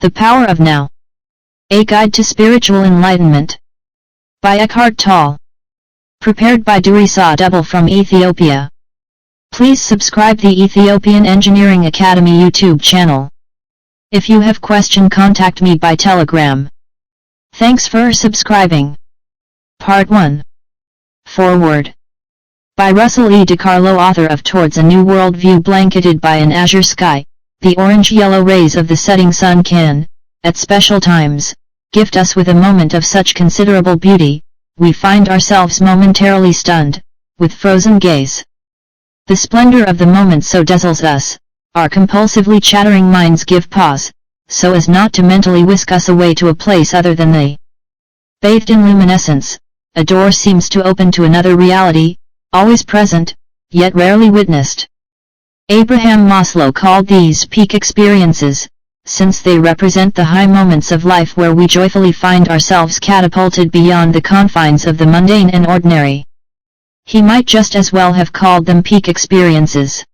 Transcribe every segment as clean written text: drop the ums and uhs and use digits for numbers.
The Power of Now. A Guide to Spiritual Enlightenment. By Eckhart Tolle. Prepared by Durisa Double from Ethiopia. Please subscribe the Ethiopian Engineering Academy YouTube channel. If you have question, contact me by Telegram. Thanks for subscribing. Part 1. Foreword. By Russell E. DiCarlo, author of Towards a New World View. Blanketed by an azure sky, the orange-yellow rays of the setting sun can, at special times, gift us with a moment of such considerable beauty, we find ourselves momentarily stunned, with frozen gaze. The splendor of the moment so dazzles us, our compulsively chattering minds give pause, so as not to mentally whisk us away to a place other than they. Bathed in luminescence, a door seems to open to another reality, always present, yet rarely witnessed. Abraham Maslow called these peak experiences, since they represent the high moments of life where we joyfully find ourselves catapulted beyond the confines of the mundane and ordinary. He might just as well have called them peak experiences.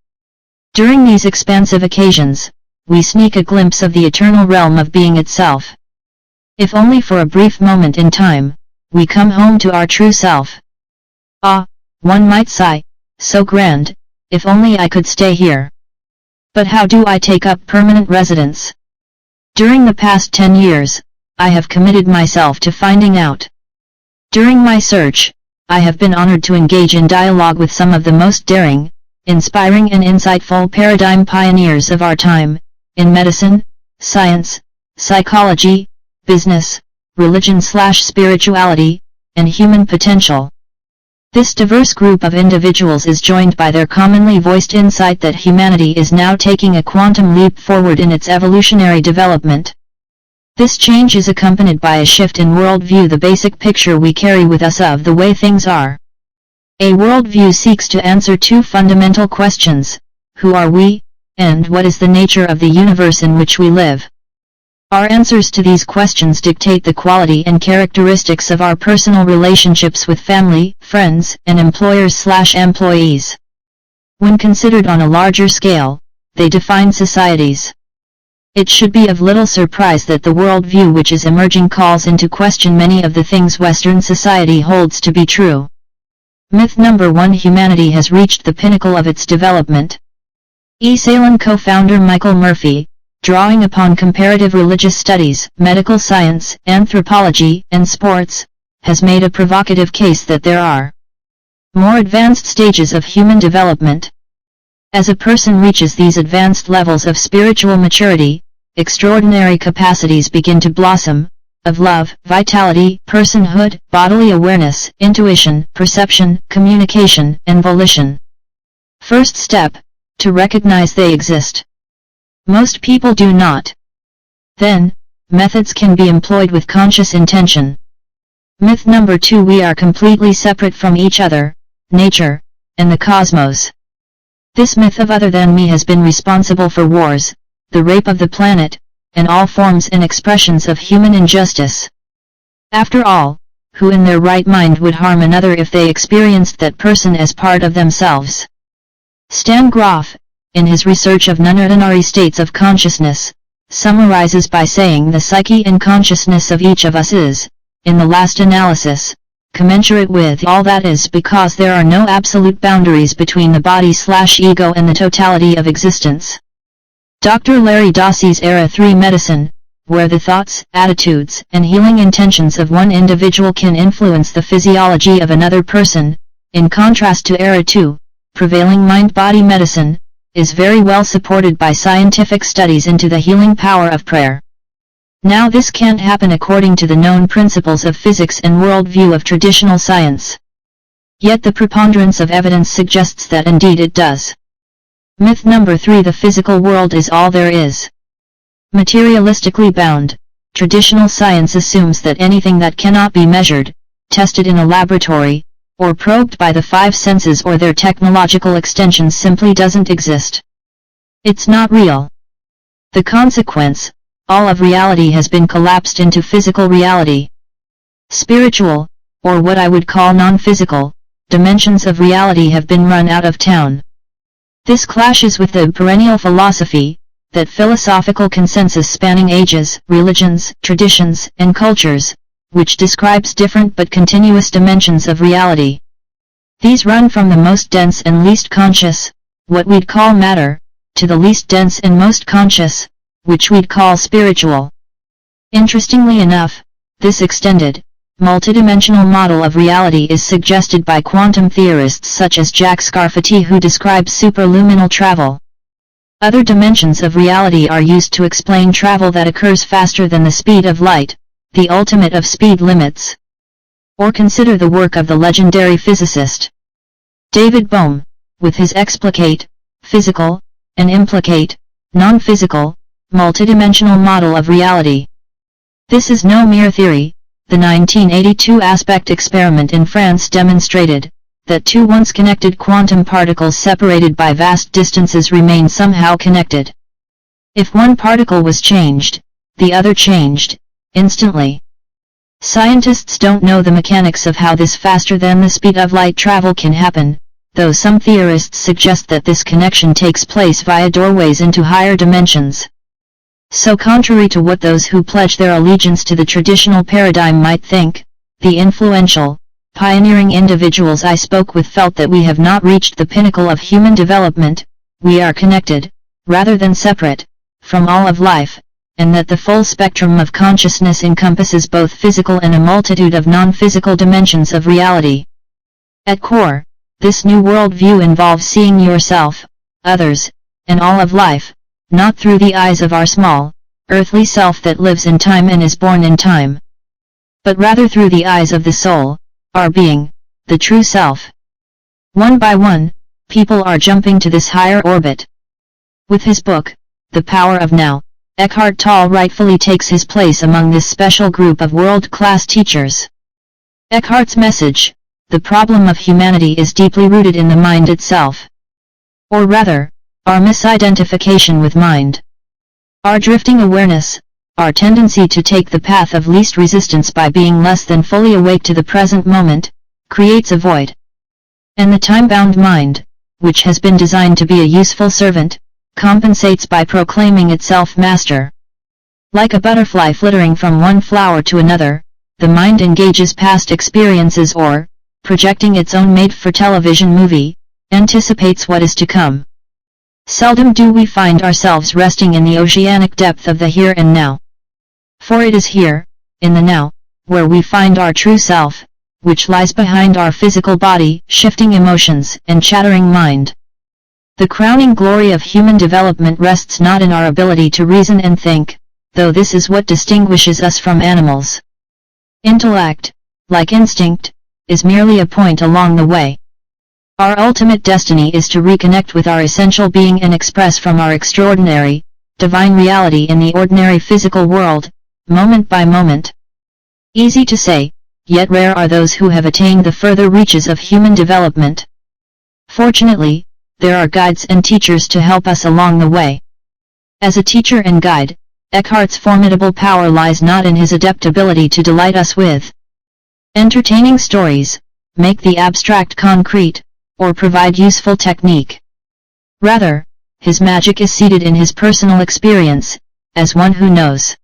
During these expansive occasions, we sneak a glimpse of the eternal realm of being itself. If only for a brief moment in time, we come home to our true self. Ah, one might sigh, so grand, if only I could stay here. But how do I take up permanent residence? During the past 10 years, I have committed myself to finding out. During my search, I have been honored to engage in dialogue with some of the most daring, inspiring and insightful paradigm pioneers of our time, in medicine, science, psychology, business, religion/spirituality, and human potential. This diverse group of individuals is joined by their commonly voiced insight that humanity is now taking a quantum leap forward in its evolutionary development. This change is accompanied by a shift in worldview, the basic picture we carry with us of the way things are. A worldview seeks to answer two fundamental questions: who are we, and what is the nature of the universe in which we live? Our answers to these questions dictate the quality and characteristics of our personal relationships with family, friends, and employers/employees. When considered on a larger scale, they define societies. It should be of little surprise that the worldview which is emerging calls into question many of the things Western society holds to be true. Myth number 1: humanity has reached the pinnacle of its development. Esalen co-founder Michael Murphy, drawing upon comparative religious studies, medical science, anthropology, and sports, has made a provocative case that there are more advanced stages of human development. As a person reaches these advanced levels of spiritual maturity, extraordinary capacities begin to blossom, of love, vitality, personhood, bodily awareness, intuition, perception, communication, and volition. First step: to recognize they exist. Most people do not. Then, methods can be employed with conscious intention. Myth number 2: we are completely separate from each other, nature, and the cosmos. This myth of other than me has been responsible for wars, the rape of the planet, and all forms and expressions of human injustice. After all, who in their right mind would harm another if they experienced that person as part of themselves? Stan Grof, in his research of non-ordinary states of consciousness, summarizes by saying the psyche and consciousness of each of us is, in the last analysis, commensurate with all that is, because there are no absolute boundaries between the body/ego and the totality of existence. Dr. Larry Dossey's Era 3 Medicine, where the thoughts, attitudes, and healing intentions of one individual can influence the physiology of another person, in contrast to Era 2, Prevailing Mind-Body Medicine, is very well supported by scientific studies into the healing power of prayer. Now this can't happen according to the known principles of physics and worldview of traditional science. Yet the preponderance of evidence suggests that indeed it does. Myth number 3: the physical world is all there is. Materialistically bound, traditional science assumes that anything that cannot be measured, tested in a laboratory, or probed by the five senses or their technological extensions simply doesn't exist. It's not real. The consequence: all of reality has been collapsed into physical reality. Spiritual, or what I would call non-physical, dimensions of reality have been run out of town. This clashes with the perennial philosophy, that philosophical consensus spanning ages, religions, traditions, and cultures, which describes different but continuous dimensions of reality. These run from the most dense and least conscious, what we'd call matter, to the least dense and most conscious, which we'd call spiritual. Interestingly enough, this extended, multidimensional model of reality is suggested by quantum theorists such as Jack Scafati, who describes superluminal travel. Other dimensions of reality are used to explain travel that occurs faster than the speed of light, the ultimate of speed limits. Or consider the work of the legendary physicist David Bohm, with his explicate, physical, and implicate, non-physical, multidimensional model of reality. This is no mere theory. The 1982 aspect experiment in France demonstrated that two once connected quantum particles separated by vast distances remain somehow connected. If one particle was changed, the other changed, instantly. Scientists don't know the mechanics of how this faster than the speed of light travel can happen, though some theorists suggest that this connection takes place via doorways into higher dimensions. So contrary to what those who pledge their allegiance to the traditional paradigm might think, the influential, pioneering individuals I spoke with felt that we have not reached the pinnacle of human development, we are connected, rather than separate, from all of life, and that the full spectrum of consciousness encompasses both physical and a multitude of non-physical dimensions of reality. At core, this new worldview involves seeing yourself, others, and all of life, not through the eyes of our small, earthly self that lives in time and is born in time, but rather through the eyes of the soul, our being, the true self. One by one, people are jumping to this higher orbit. With his book, The Power of Now, Eckhart Tolle rightfully takes his place among this special group of world-class teachers. Eckhart's message, the problem of humanity is deeply rooted in the mind itself. Or rather, our misidentification with mind. Our drifting awareness, our tendency to take the path of least resistance by being less than fully awake to the present moment, creates a void. And the time-bound mind, which has been designed to be a useful servant, compensates by proclaiming itself master. Like a butterfly flittering from one flower to another, the mind engages past experiences or, projecting its own made-for-television movie, anticipates what is to come. Seldom do we find ourselves resting in the oceanic depth of the here and now. For it is here, in the now, where we find our true self, which lies behind our physical body, shifting emotions, and chattering mind. The crowning glory of human development rests not in our ability to reason and think, though this is what distinguishes us from animals. Intellect, like instinct, is merely a point along the way. Our ultimate destiny is to reconnect with our essential being and express from our extraordinary, divine reality in the ordinary physical world, moment by moment. Easy to say, yet rare are those who have attained the further reaches of human development. Fortunately, there are guides and teachers to help us along the way. As a teacher and guide, Eckhart's formidable power lies not in his adept ability to delight us with entertaining stories, make the abstract concrete, or provide useful technique. Rather, his magic is seated in his personal experience, as one who knows.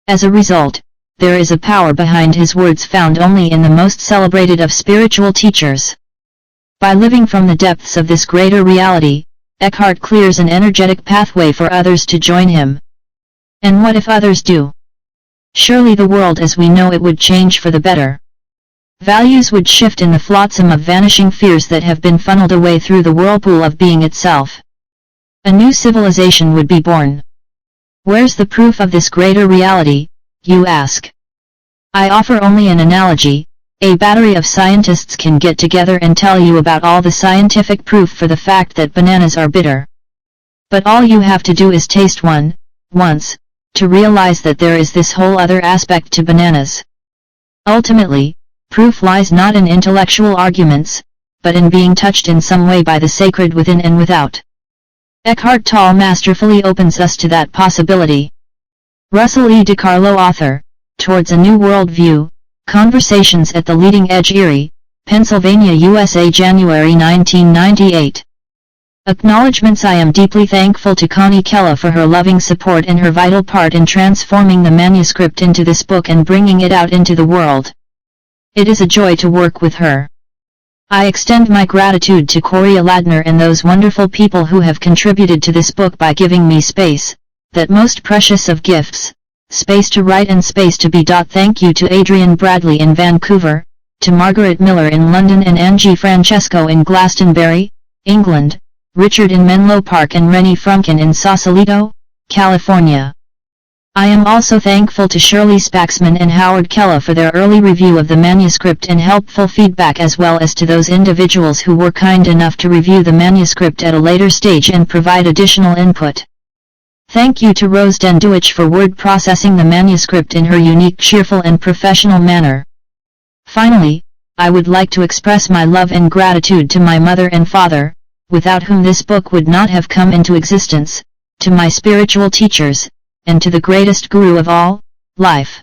As a result, there is a power behind his words found only in the most celebrated of spiritual teachers. By living from the depths of this greater reality, Eckhart clears an energetic pathway for others to join him. And what if others do? Surely the world as we know it would change for the better. Values would shift in the flotsam of vanishing fears that have been funneled away through the whirlpool of being itself. A new civilization would be born. Where's the proof of this greater reality, you ask? I offer only an analogy. A battery of scientists can get together and tell you about all the scientific proof for the fact that bananas are bitter. But all you have to do is taste one, once, to realize that there is this whole other aspect to bananas. Ultimately, proof lies not in intellectual arguments, but in being touched in some way by the sacred within and without. Eckhart Tolle masterfully opens us to that possibility. Russell E. DiCarlo, author, Towards a New World View, Conversations at the Leading Edge, Erie, Pennsylvania, USA, January 1998. Acknowledgments. I am deeply thankful to Connie Kella for her loving support and her vital part in transforming the manuscript into this book and bringing it out into the world. It is a joy to work with her. I extend my gratitude to Corey Ladner and those wonderful people who have contributed to this book by giving me space, that most precious of gifts, space to write and space to be. Thank you to Adrian Bradley in Vancouver, to Margaret Miller in London and Angie Francesco in Glastonbury, England, Richard in Menlo Park and Rennie Frumkin in Sausalito, California. I am also thankful to Shirley Spaxman and Howard Kella for their early review of the manuscript and helpful feedback, as well as to those individuals who were kind enough to review the manuscript at a later stage and provide additional input. Thank you to Rose Denduich for word processing the manuscript in her unique, cheerful and professional manner. Finally, I would like to express my love and gratitude to my mother and father, without whom this book would not have come into existence, to my spiritual teachers, and to the greatest guru of all, life.